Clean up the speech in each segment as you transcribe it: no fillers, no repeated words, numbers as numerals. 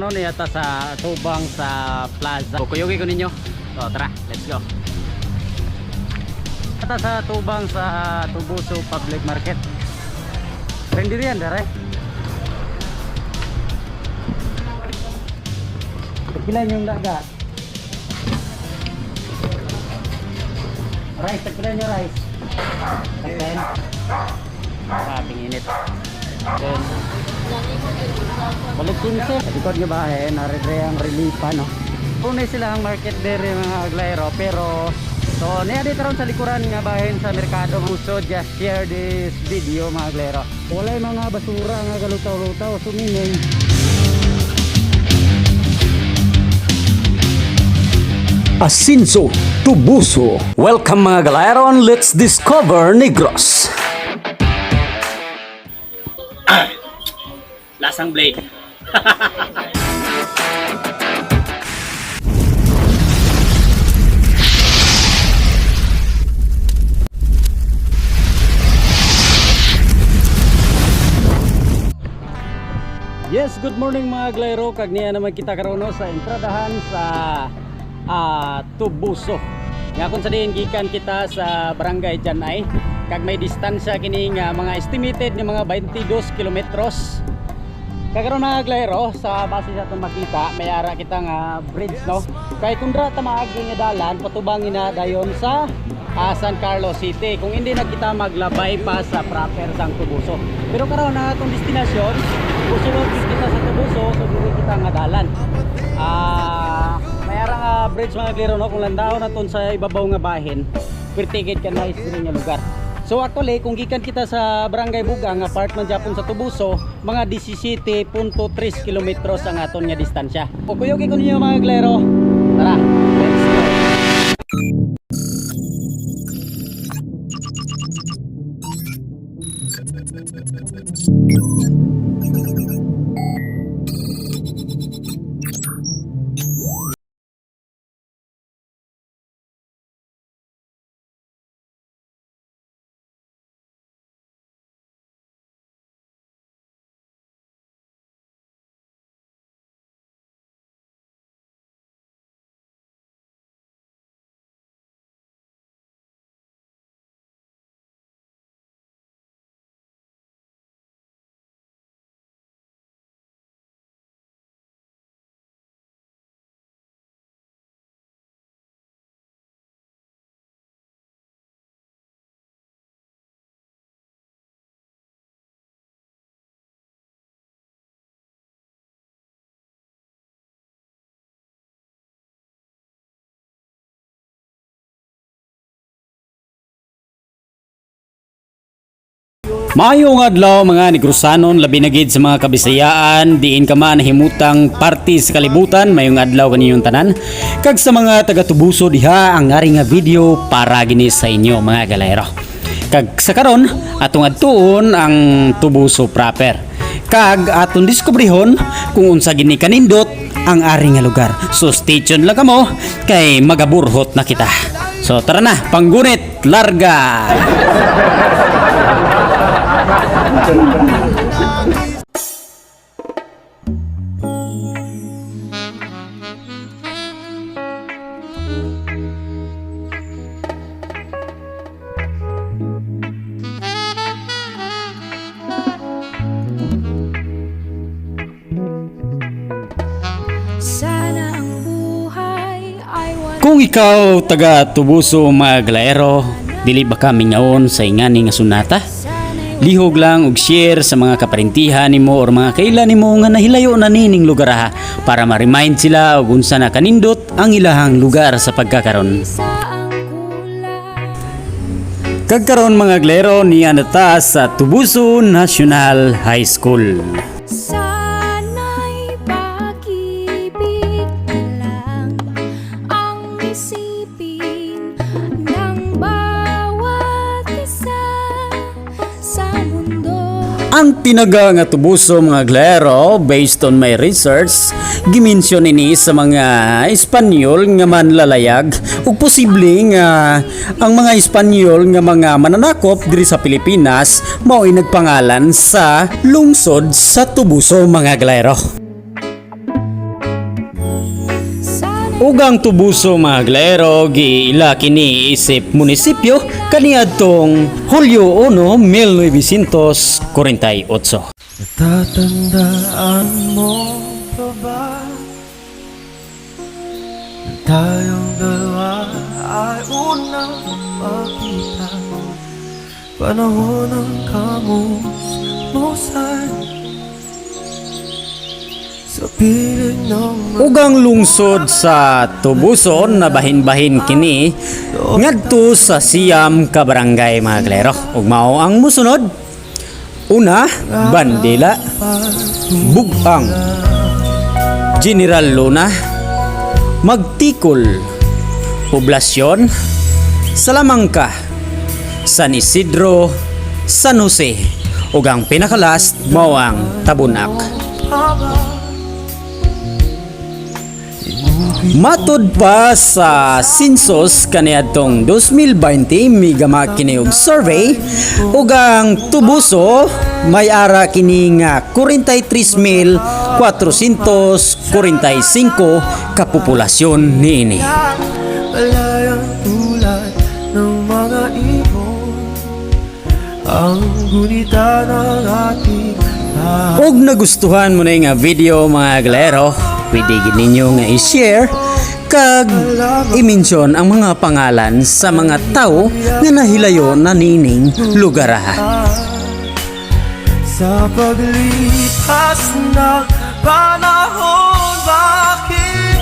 karon ni ata sa tubang sa plaza. Kuyugi ko ninyo. So tara, let's go. Ata sa tubang sa Tubuso Public Market. Rendi riyan dare. Tagpilan yung daga. Rice, tagpilan yung rice. Tagpilan. Kaping init. Then balik 15. Likod nga bahay, naridre ang relipa, no? Punay sila ang market dere mga aglayro, pero so niya dito ron sa likuran nga bahin sa merkado. So just share this video mga aglayro. Walay mga basura nga galutaw-lutaw, sumining. Asinso, Tubuso. Welcome mga galayron, let's discover Negros. Lasang blade. Yes, good morning mga aglayro. Kag niya naman kita karon sa entradahan sa Tubuso. Nga kung sa diin gikan kita sa barangay Janay, kag may distansya kini nga mga estimated nga mga 22 kilometros. Kagaro na aglayro sa base sa itong makita, may ara kita nga bridge, no? Kay kundra tamaagi nga dalan patubangin na dayon sa San Carlos City. Kung hindi na kita maglabay pa sa proper sang Tubuso. Pero karon na itong destinasyon, usulod kita sa Tubuso, so dili kita nga dalan. May ara nga bridge mga aglayro, no? Kung landaw na ton sa ibabaw nga bahin, pertigid ka na isiri nga lugar. So actually, kung gikan kita sa Barangay Bugang, apartment Japon sa Tubuso, mga 17.3 kilometros ang aton nga distansya. O kuyugi ko ninyo mga glero. Tara, let's go. Maayong adlaw mga Negrosanon, labi na gid sa mga kabisayaan, diin ka man himutang party sa kalibutan. Mayong adlaw kaninyong tanan. Kag sa mga taga Tubuso diha, ang ari nga video para gini sa inyo mga galayro. Kag sa karon atong adtuon ang Tubuso proper. Kag atong diskubrihon kung unsa gini kanindot ang ari nga lugar. So stay tuned lang kamo kay magaburhot na kita. So tara na, panggunit, larga. Kung ikaw taga Tubuso mga galayro, dili ba kami ngaon sa ingani nga sunata? Lihog lang og share sa mga kaparintihan nimo or mga kailan nimo nga nahilayo na nining lugar ha, para ma-remind sila og unsa na kanindot ang ilahang lugar sa pagkakaron. Kagkaron mga glero niya nata sa Tubuso National High School. Ang tinaga nga Tubuso mga glero, based on my research, gimensyon ini sa mga Espanyol nga manlalayag ug posible nga ang mga Espanyol nga mga mananakop diri sa Pilipinas mao'y nagpangalan sa lungsod sa Tubuso mga glero. Ugang tubuso mga glero giila kini isip munisipyo kaniadtong Hulyo 1, 1948. Natatandaan mo pa ba na tayong dalawa ay unang makita? Panahon ng kamusmusan sa piling ng Ugang lungsod sa Tubuson na bahin-bahin kini ngadto sa Siam ka barangay mga glero. Ug mao ang musunod. Una, Bandila, Bugpang, General Luna, Magtikol, Poblasyon, Salamangka, San Isidro, San Jose, ug ang pinakalast mao ang Tabunak. Matod pa sa census kaniadtong 2020 migama kini og survey ug ang Tubuso may ara kini nga 43,445 ka populasyon niini. malayang tulad ng mga ibon ang gunita ng ating Og nagustuhan mo na nga video mga glero, pwede gid ninyo nga i-share kag i-mention ang mga pangalan sa mga tao nga nahilayo na nining lugaraha. Sa paglipas ng panahon, bakit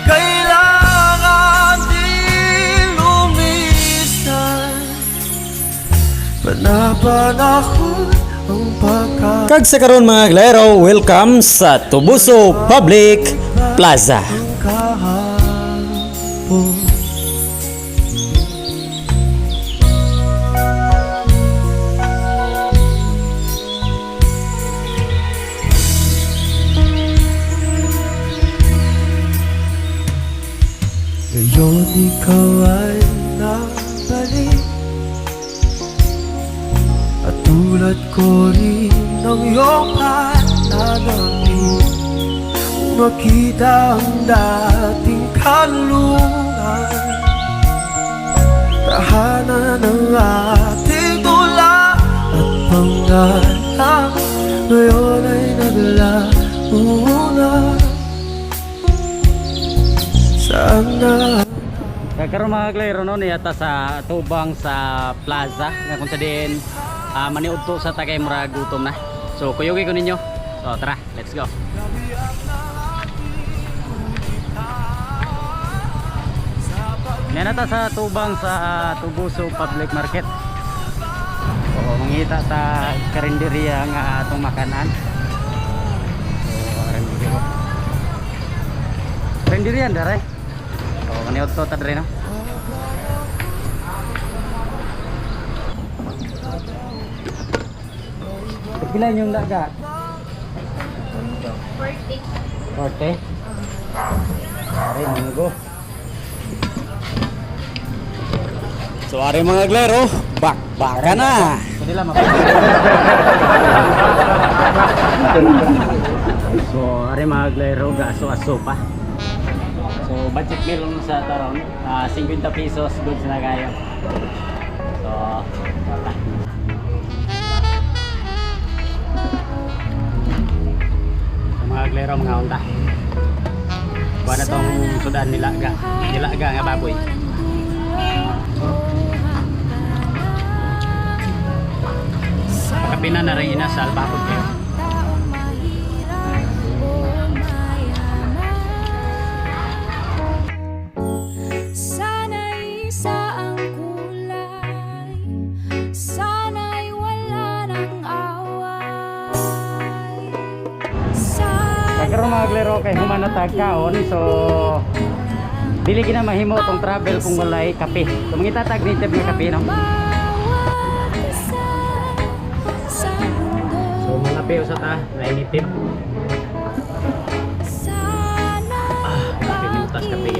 kailangan din lumisan? Panapanahon ang pagkakahapon. Kag sa karon mga glero, welcome sa Tubuso Public Plaza. Ngayon ikaw ay nabalik at tulad ko rin ng iyong pananamit. Makita ang dating kanlungan, tahanan ng ating tula at pangarap. Ngayon ay naglauna. Sana Kagkaroon mga glero no niyata sa tubang sa plaza nga kung sa din maniudto sa tagay murag gutom na. So kuyugi ko ninyo. So tara, let's go. Nanata sa tubang sa Tubuso Public Market. So mangita sa karinderya nga atong makanan. So aran video. Karinderya ndare. So maniudto ta dre no. Pila yung daga? 40. 40? Ari, manggo. So are mga glero, bakbaka na. Pwede lang So, ari mga glero, gaso-aso pa. So, budget meal sa taron, 50 pesos, goods na kayo. So, wala. Mga glero, mga onda. Kuha na tong sudan nilaga nga baboy. Pagkapina na rin ina sa albakot kayo. Sana'y isa ang kulay, sana'y wala ng away. Kagkaroon mga glero kay humanatag kaon, so dili gina mahimo tong travel kung walay kape. So mangitatag native nga kape no. So mga kape sa ta, nainitip. Pinutas kape.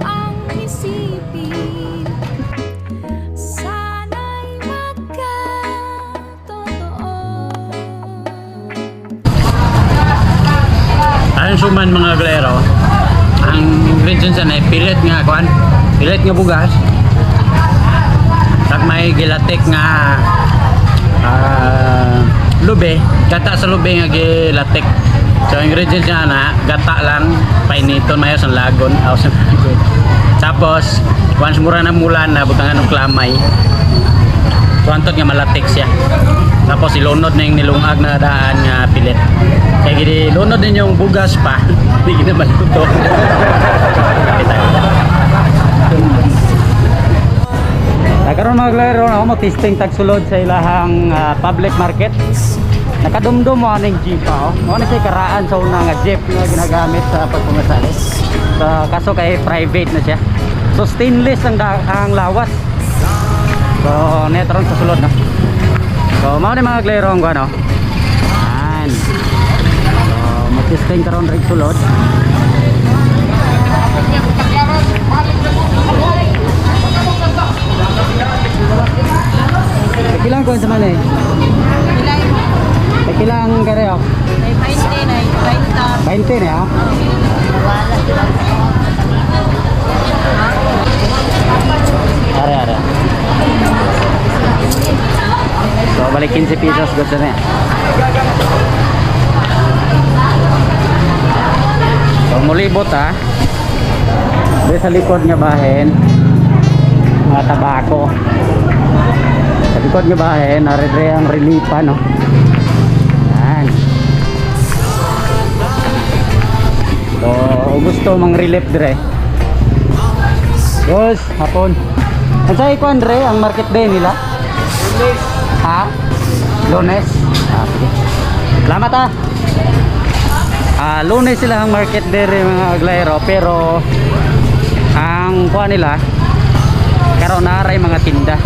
Ang isipin, sana'y magkatotoo. Ayon suman mga glero. Ang ingredients na pilit nga kuan, pilit nga bugas. Tag may gilatek nga lube, gata sa lube nga gilatek. So ingredients niya na gata lang, painiton mayo sa lagon, sa lagon. Tapos once mura na mulan na butangan ng klamay. Tuantot nga malatik siya. Tapos ilunod na yung nilungag na daan nga pilit. Kaya gini lunod din yung bugas pa. Hindi na maluto. Nagkaroon mga glero na ako mag-testing tagsulod sa ilahang public market. Nakadumdum mo aning jeep pa. Mo na siya karaan sa una nga jeep na ginagamit sa pagpumasali. So, kaso kay private na siya. So stainless ang lawas. So netron sa sulod no. So mao ni mga glero ang ano. Yan. So mag-testing karon rig sulod. Kilang ko sa man eh. Kilang kare oh. 20 na, 20 na ah. Are. So balik 15 pesos gusto na. So mulibot ha. Dito sa likod nga bahen mga tabako. Sa likod nga bahen naridre ang relipa no. Yan. So gusto mang relief dire. Yes, hapon. Ang sa iko Andre, ang market day nila? Lunes. Ha? Lunes? Ah, sige. Salamat ha. Lunes sila ang market day mga glero, pero ang kuha nila karon naray mga tinda.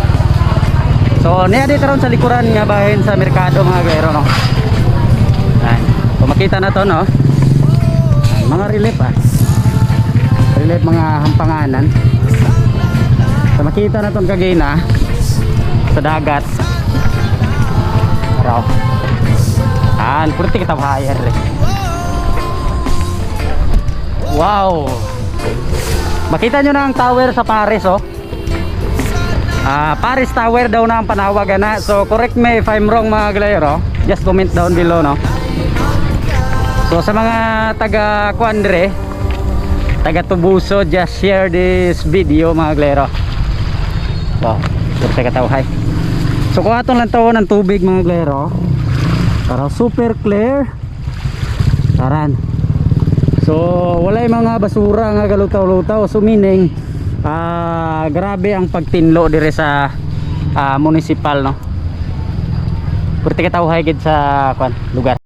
So niya dito ron sa likuran nga bahin sa merkado mga glero no. Ayan. So makita na to no. Mga relief relief mga hampanganan. So makita na itong kagina sa dagat. Araw. Purti kita hire. Wow. Makita nyo na ang tower sa Paris oh. Paris Tower daw na ang panawagan na. So correct me if I'm wrong mga glero. Just comment down below no. So sa mga taga Kuandre, taga Tubuso, just share this video mga glero. So, purti katawhay. So kung atong lang tawon ng tubig mga glero, para super clear. Taran. So wala yung mga basura nga galutaw-lutaw. So meaning grabe ang pagtinlo dire sa municipal no. Purti katawhay gid sa lugar.